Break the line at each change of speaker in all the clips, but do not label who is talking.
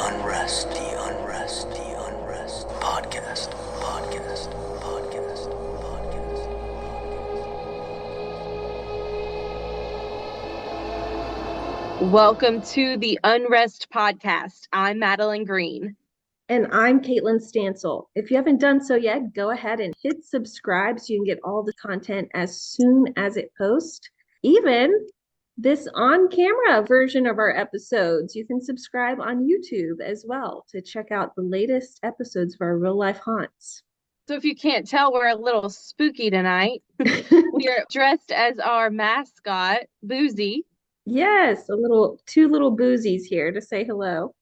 Podcast.
Welcome to the Unrest Podcast. I'm Madeline Green.
And I'm Caitlin Stansel. If you haven't done so yet, go ahead and hit subscribe so you can get all the content as soon as it posts. Even this on-camera version of our episodes, you can subscribe on YouTube as well to check out the latest episodes of our real life haunts.
So if you can't tell, we're a little spooky tonight. We are dressed as our mascot, Boozy.
Yes, two little boozies here to say hello.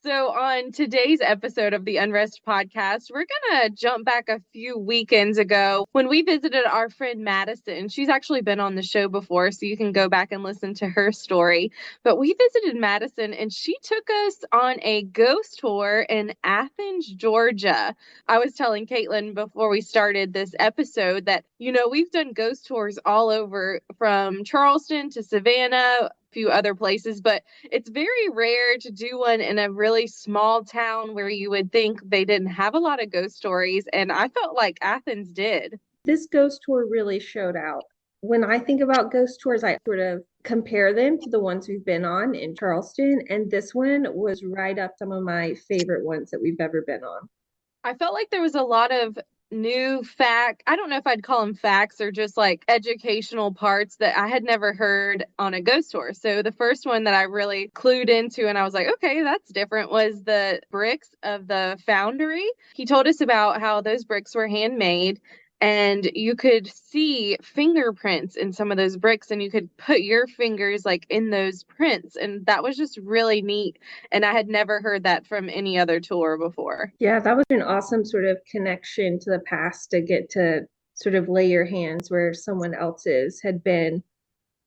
So on today's episode of the Unrest Podcast, we're going to jump back a few weekends ago when we visited our friend Madison. She's actually been on the show before, so you can go back and listen to her story. But we visited Madison and she took us on a ghost tour in Athens, Georgia. I was telling Caitlin before we started this episode that, we've done ghost tours all over from Charleston to Savannah, few other places, but it's very rare to do one in a really small town where you would think they didn't have a lot of ghost stories, and I felt like Athens did.
This ghost tour really showed out. When I think about ghost tours, I sort of compare them to the ones we've been on in Charleston, and this one was right up some of my favorite ones that we've ever been on.
I felt like there was a lot of new I don't know if I'd call them facts or just like educational parts that I had never heard on a ghost tour. So the first one that I really clued into and I was like, okay, that's different, was the bricks of the foundry. He told us about how those bricks were handmade and you could see fingerprints in some of those bricks and you could put your fingers like in those prints. And that was just really neat. And I had never heard that from any other tour before.
Yeah, that was an awesome sort of connection to the past to get to sort of lay your hands where someone else's had been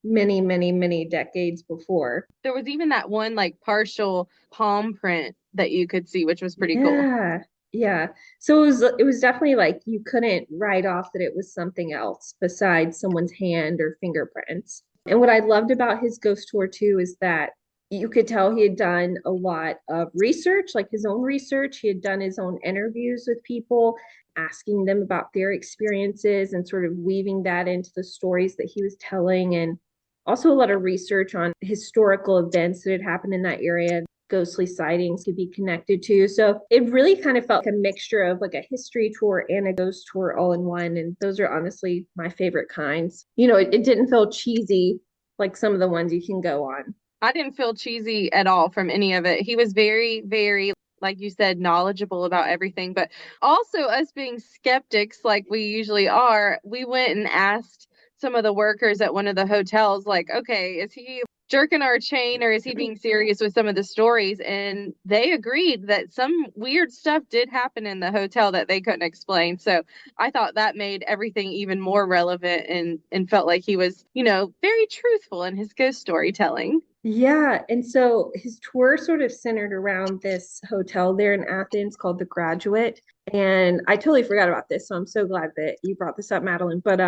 many, many, many decades before.
There was even that one like partial palm print that you could see, which was pretty cool.
Yeah. So it was definitely like you couldn't write off that it was something else besides someone's hand or fingerprints. And what I loved about his ghost tour too is that you could tell he had done a lot of research, like his own research. He had done his own interviews with people, asking them about their experiences and sort of weaving that into the stories that he was telling. And also a lot of research on historical events that had happened in that area, ghostly sightings could be connected to. So it really kind of felt like a mixture of like a history tour and a ghost tour all in one. And those are honestly my favorite kinds. It didn't feel cheesy like some of the ones you can go on.
I didn't feel cheesy at all from any of it. He was very, very, like you said, knowledgeable about everything. But also us being skeptics like we usually are, we went and asked some of the workers at one of the hotels, like, okay, is he jerking our chain or is he being serious with some of the stories? And they agreed that some weird stuff did happen in the hotel that they couldn't explain. So I thought that made everything even more relevant and felt like he was, very truthful in his ghost storytelling.
Yeah. And so his tour sort of centered around this hotel there in Athens called The Graduate. And I totally forgot about this. So I'm so glad that you brought this up, Madeline. But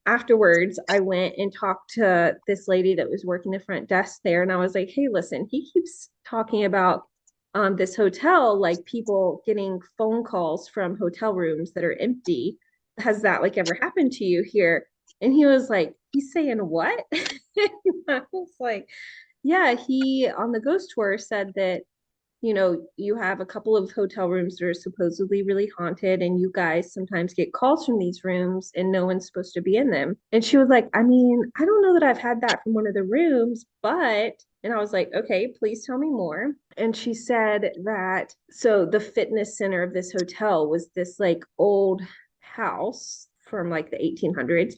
afterwards, I went and talked to this lady that was working the front desk there. And I was like, hey, listen, he keeps talking about this hotel, like people getting phone calls from hotel rooms that are empty. Has that like ever happened to you here? And he was like, he's saying what? I was like, yeah, he on the ghost tour said that you have a couple of hotel rooms that are supposedly really haunted, and you guys sometimes get calls from these rooms and no one's supposed to be in them. And she was like, I mean, I don't know that I've had that from one of the rooms, but, and I was like, okay, please tell me more. And she said that, so the fitness center of this hotel was this like old house from like the 1800s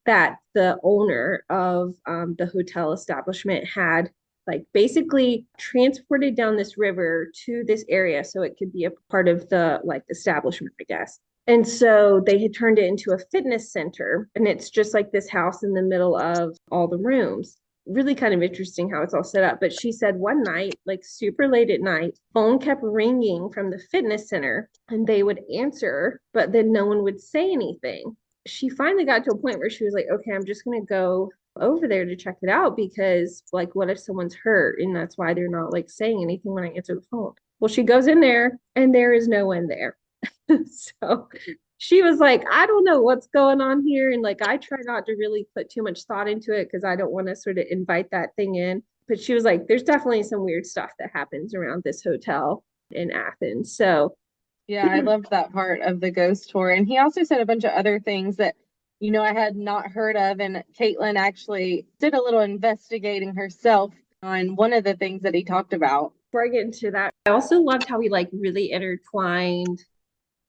that the owner of the hotel establishment had like basically transported down this river to this area so it could be a part of the like establishment, I guess. And so they had turned it into a fitness center, and it's just like this house in the middle of all the rooms. Really kind of interesting how it's all set up. But she said one night, like super late at night, phone kept ringing from the fitness center and they would answer, but then no one would say anything. She finally got to a point where she was like, okay, I'm just going to go over there to check it out because, like, what if someone's hurt? And that's why they're not like saying anything when I answer the phone. Well, she goes in there and there is no one there. So she was like, I don't know what's going on here. And like, I try not to really put too much thought into it because I don't want to sort of invite that thing in. But she was like, there's definitely some weird stuff that happens around this hotel in Athens. So
Yeah, I loved that part of the ghost tour. And he also said a bunch of other things that, I had not heard of. And Caitlin actually did a little investigating herself on one of the things that he talked about.
before I get into that, I also loved how he like really intertwined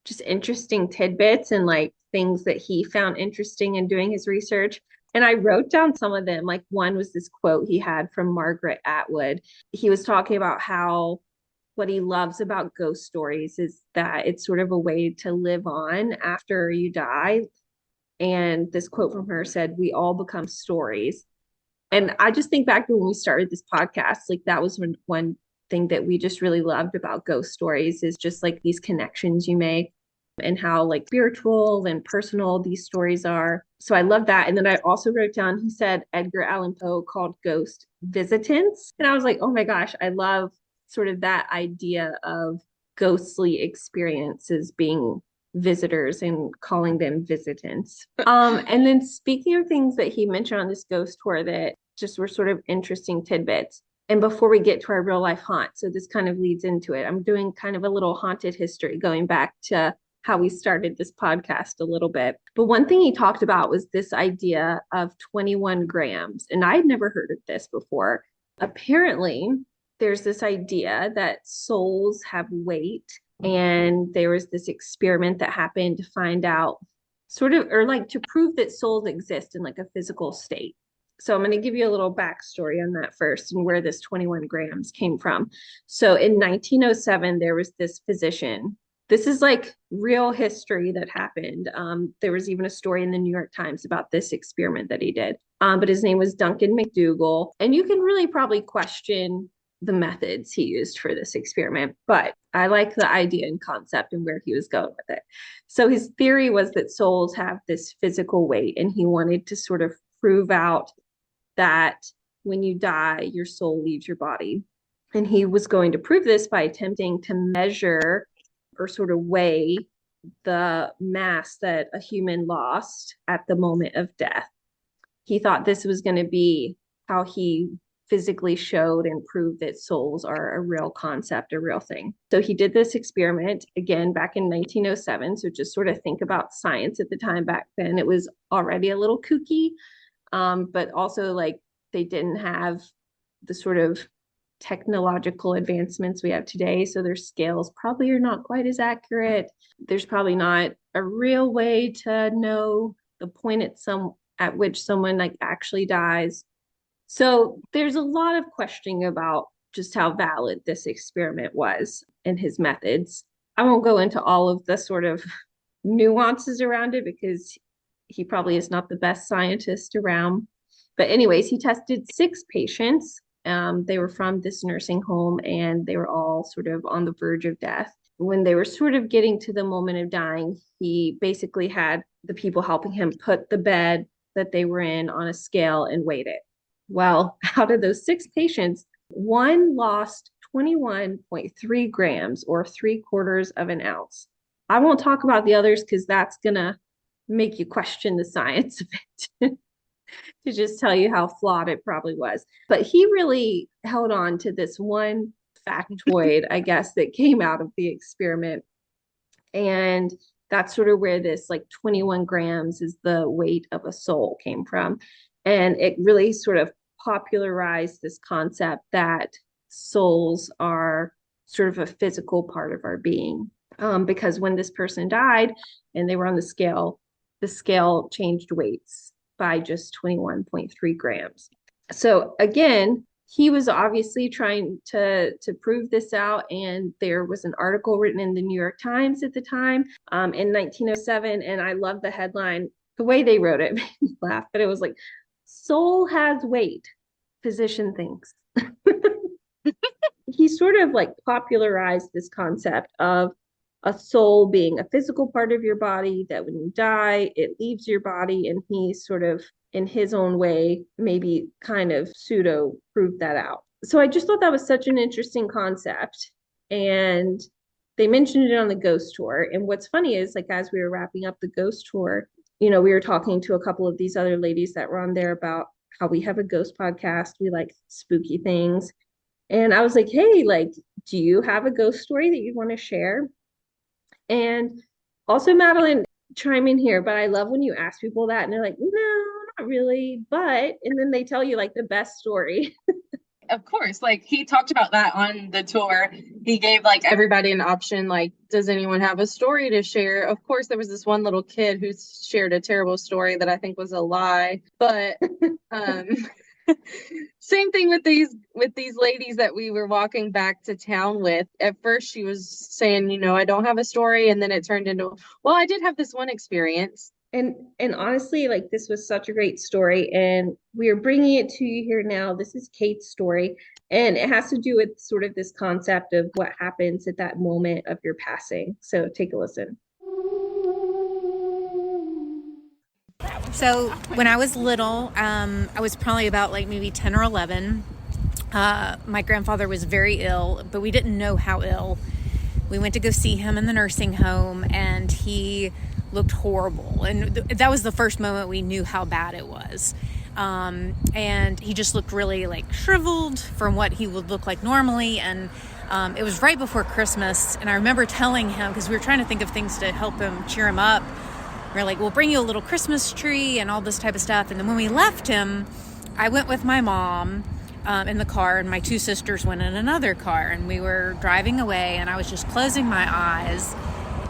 just interesting tidbits and like things that he found interesting in doing his research. And I wrote down some of them. Like one was this quote he had from Margaret Atwood. He was talking about how what he loves about ghost stories is that it's sort of a way to live on after you die. And this quote from her said, "We all become stories." And I just think back to when we started this podcast, like that was one thing that we just really loved about ghost stories is just like these connections you make and how like spiritual and personal these stories are. So I love that. And then I also wrote down, he said Edgar Allan Poe called ghost visitants. And I was like, oh my gosh, I love sort of that idea of ghostly experiences being visitors and calling them visitants. And then speaking of things that he mentioned on this ghost tour that just were sort of interesting tidbits. And before we get to our real life haunt, so this kind of leads into it. I'm doing kind of a little haunted history going back to how we started this podcast a little bit. But one thing he talked about was this idea of 21 grams. And I'd never heard of this before. Apparently, there's this idea that souls have weight. And there was this experiment that happened to find out sort of, or like to prove that souls exist in like a physical state. So I'm going to give you a little backstory on that first and where this 21 grams came from. So in 1907, there was this physician. This is like real history that happened. There was even a story in the New York Times about this experiment that he did. But his name was Duncan McDougall. And you can really probably question the methods he used for this experiment, but I like the idea and concept and where he was going with it. So his theory was that souls have this physical weight, and he wanted to sort of prove out that when you die, your soul leaves your body. And he was going to prove this by attempting to measure or sort of weigh the mass that a human lost at the moment of death. He thought this was going to be how he physically showed and proved that souls are a real concept, a real thing. So he did this experiment again back in 1907. So just sort of think about science at the time back then. It was already a little kooky, but also like they didn't have the sort of technological advancements we have today. So their scales probably are not quite as accurate. There's probably not a real way to know the point at which someone like actually dies. So there's a lot of questioning about just how valid this experiment was and his methods. I won't go into all of the sort of nuances around it because he probably is not the best scientist around. But anyways, he tested 6 patients. They were from this nursing home and they were all sort of on the verge of death. When they were sort of getting to the moment of dying, he basically had the people helping him put the bed that they were in on a scale and weighed it. Well, out of those 6 patients, one lost 21.3 grams or 3/4 of an ounce. I won't talk about the others because that's going to make you question the science of it to just tell you how flawed it probably was. But he really held on to this one factoid, I guess, that came out of the experiment. And that's sort of where this like 21 grams is the weight of a soul came from. And it really sort of popularized this concept that souls are sort of a physical part of our being. Because when this person died and they were on the scale changed weights by just 21.3 grams. So again, he was obviously trying to prove this out. And there was an article written in the New York Times at the time in 1907. And I love the headline. The way they wrote it made me laugh, but it was like, soul has weight, physician thinks. He sort of like popularized this concept of a soul being a physical part of your body, that when you die, it leaves your body. And he sort of in his own way, maybe kind of pseudo prove that out. So I just thought that was such an interesting concept. And they mentioned it on the ghost tour. And what's funny is, like, as we were wrapping up the ghost tour, we were talking to a couple of these other ladies that were on there about how we have a ghost podcast. We like spooky things. And I was like, hey, like, do you have a ghost story that you want to share? And also, Madeline, chime in here, but I love when you ask people that and they're like, no, not really. But, and then they tell you like the best story.
Of course, like he talked about that on the tour. He gave like everybody an option, like, does anyone have a story to share? Of course, there was this one little kid who shared a terrible story that I think was a lie. But same thing with these ladies that we were walking back to town with. At first she was saying, I don't have a story, and then it turned into, well, I did have this one experience.
And honestly, like, this was such a great story, and we are bringing it to you here now. This is Kate's story, and it has to do with sort of this concept of what happens at that moment of your passing. So take a listen.
So when I was little, I was probably about like maybe 10 or 11. My grandfather was very ill, but we didn't know how ill. We went to go see him in the nursing home, and he looked horrible. And that was the first moment we knew how bad it was. And he just looked really like shriveled from what he would look like normally. And it was right before Christmas. And I remember telling him, because we were trying to think of things to help him, cheer him up. We were like, we'll bring you a little Christmas tree and all this type of stuff. And then when we left him, I went with my mom in the car, and my two sisters went in another car. And we were driving away, and I was just closing my eyes.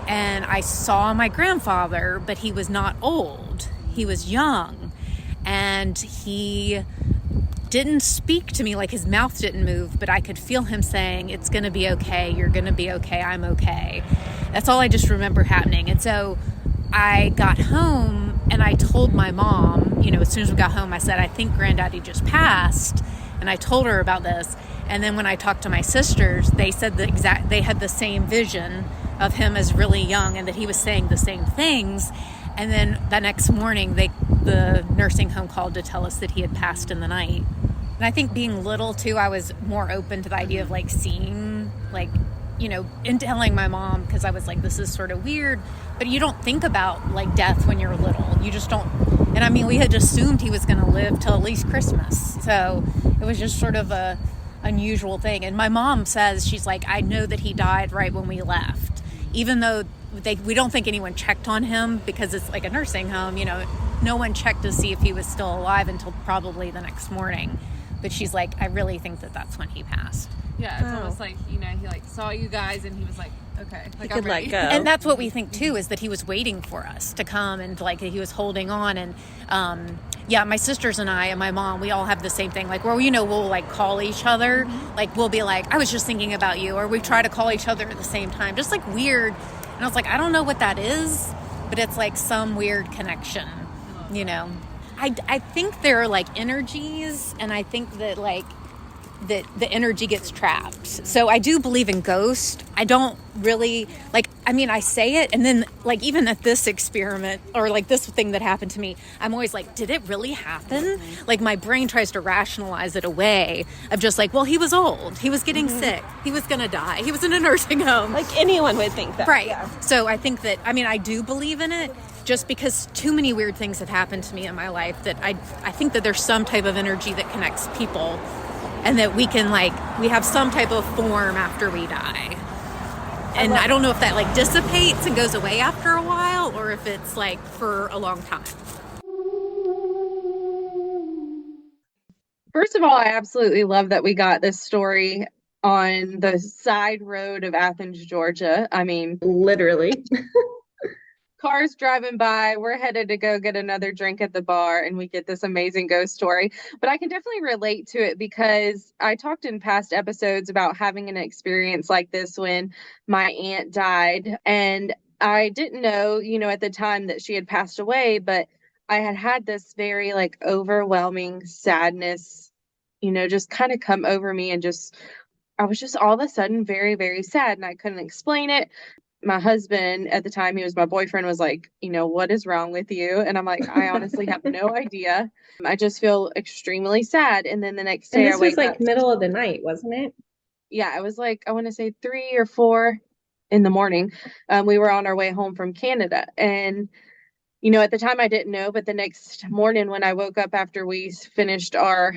And I saw my grandfather, but he was not old. He was young. And he didn't speak to me, like his mouth didn't move, but I could feel him saying, it's going to be okay. You're going to be okay. I'm okay. That's all I just remember happening. And so I got home and I told my mom, as soon as we got home, I said, I think Granddaddy just passed. And I told her about this. And then when I talked to my sisters, they said they had the same vision of him as really young, and that he was saying the same things. And then the next morning, the nursing home called to tell us that he had passed in the night. And I think being little too, I was more open to the idea of like seeing, like, and telling my mom, because I was like, this is sort of weird. But you don't think about like death when you're little. You just don't. And I mean, we had assumed he was going to live till at least Christmas. So it was just sort of a unusual thing. And my mom says, she's like, I know that he died right when we left. Even though we don't think anyone checked on him, because it's like a nursing home, no one checked to see if he was still alive until probably the next morning. But she's like, I really think that that's when he passed.
Yeah, it's almost like, he like saw you guys and he was like, okay, like,
he could let go.
And that's what we think too, is that he was waiting for us to come, and like he was holding on. And my sisters and I and my mom, we all have the same thing. Like, where we'll like call each other. Like, we'll be like, I was just thinking about you, or we try to call each other at the same time, just like weird. And I was like, I don't know what that is, but it's like some weird connection, I think there are like energies, and I think that like that the energy gets trapped. So I do believe in ghosts. I don't really I say it, and then like even at this experiment, or like this thing that happened to me, I'm always like, did it really happen? Like my brain tries to rationalize it away of just like, well, he was old, he was getting sick, he was gonna die, he was in a nursing home.
Like anyone would think that.
Right.
Yeah.
So I think that, I do believe in it, just because too many weird things have happened to me in my life that I think that there's some type of energy that connects people, and that we can we have some type of form after we die. And I don't know if that like dissipates and goes away after a while, or if it's like for a long time.
First of all, I absolutely love that we got this story on the side road of Athens, Georgia.
Literally.
Cars driving by, we're headed to go get another drink at the bar, and we get this amazing ghost story. But I can definitely relate to it, because I talked in past episodes about having an experience like this when my aunt died. And I didn't know, at the time that she had passed away, but I had this very overwhelming sadness, just kind of come over me, and I was just all of a sudden very, very sad, and I couldn't explain it. my husband at the time, he was my boyfriend, was like, what is wrong with you? And I'm like, I honestly have no idea. I just feel extremely sad. And then the next
And
day I
this was
wake up.
like middle of the night, wasn't it?
Yeah, it was like, I want to say 3 or 4 in the morning. We were on our way home from Canada. And, at the time I didn't know, but the next morning when I woke up after we finished our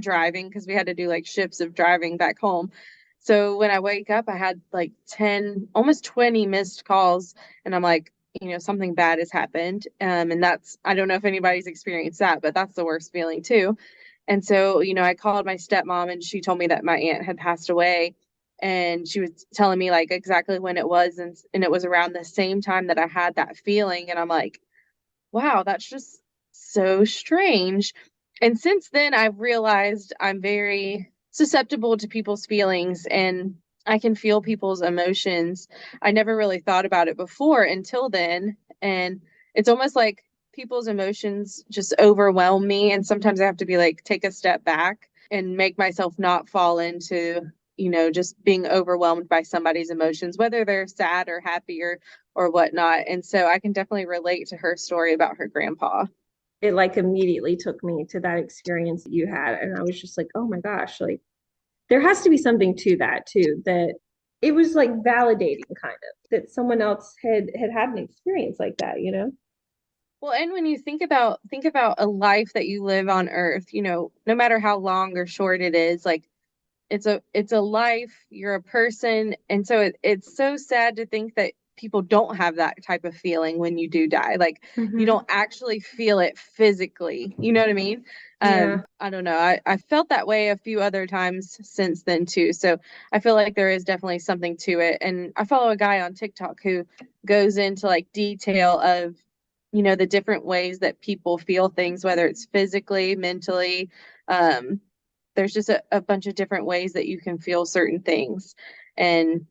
driving, because we had to do like shifts of driving back home. So when I wake up, I had like 10, almost 20 missed calls. And I'm like, something bad has happened. And I don't know if anybody's experienced that, but that's the worst feeling too. And so, I called my stepmom and she told me that my aunt had passed away. And she was telling me like exactly when it was. And it was around the same time that I had that feeling. And I'm like, wow, that's just so strange. And since then, I've realized I'm very susceptible to people's feelings and I can feel people's emotions. I never really thought about it before until then. And it's almost like people's emotions just overwhelm me. And sometimes I have to be like, take a step back and make myself not fall into, just being overwhelmed by somebody's emotions, whether they're sad or happy or whatnot. And so I can definitely relate to her story about her grandpa.
It like immediately took me to that experience that you had. And I was just like, oh my gosh, like there has to be something to that too, that it was like validating kind of that someone else had an experience like that,
Well, and when you think about a life that you live on earth, no matter how long or short it is, like it's a life, you're a person. And so it's so sad to think that people don't have that type of feeling when you do die. Like you don't actually feel it physically. You know what I mean?
Yeah.
I don't know. I felt that way a few other times since then too. So I feel like there is definitely something to it. And I follow a guy on TikTok who goes into like detail of, the different ways that people feel things, whether it's physically, mentally, there's just a bunch of different ways that you can feel certain things. And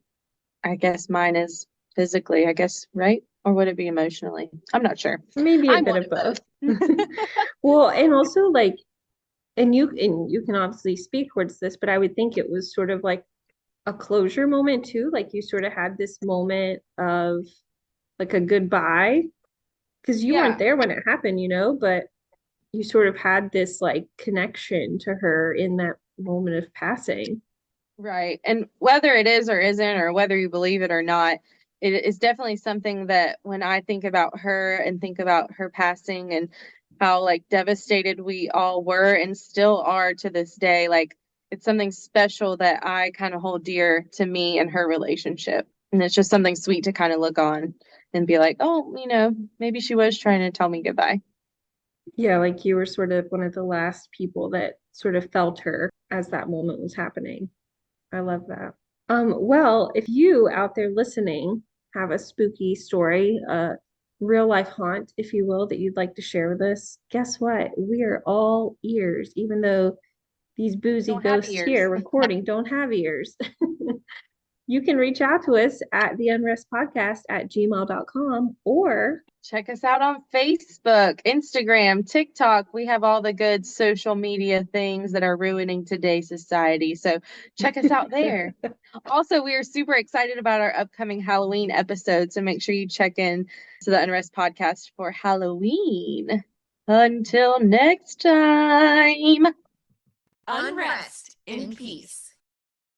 I guess mine is physically, I guess, right? Or would it be emotionally? I'm not sure.
Maybe a
I'm
bit
one
of both.
both.
Well, and also like, and you can obviously speak towards this, but I would think it was sort of like a closure moment too. Like you sort of had this moment of like a goodbye because you weren't there when it happened, but you sort of had this like connection to her in that moment of passing.
Right. And whether it is or isn't, or whether you believe it or not, it is definitely something that when I think about her and think about her passing and how like devastated we all were and still are to this day, like it's something special that I kind of hold dear to me and her relationship. And it's just something sweet to kind of look on and be like, oh, maybe she was trying to tell me goodbye.
Yeah, like you were sort of one of the last people that sort of felt her as that moment was happening. I love that. Well, if you out there listening have a spooky story, a real life haunt, if you will, that you'd like to share with us, guess what? We are all ears, even though these boozy ghosts here recording don't have ears. You can reach out to us at the Unrest Podcast at gmail.com or
check us out on Facebook, Instagram, TikTok. We have all the good social media things that are ruining today's society. So check us out there. Also, we are super excited about our upcoming Halloween episode. So make sure you check in to the Unrest Podcast for Halloween. Until next time.
Unrest in peace.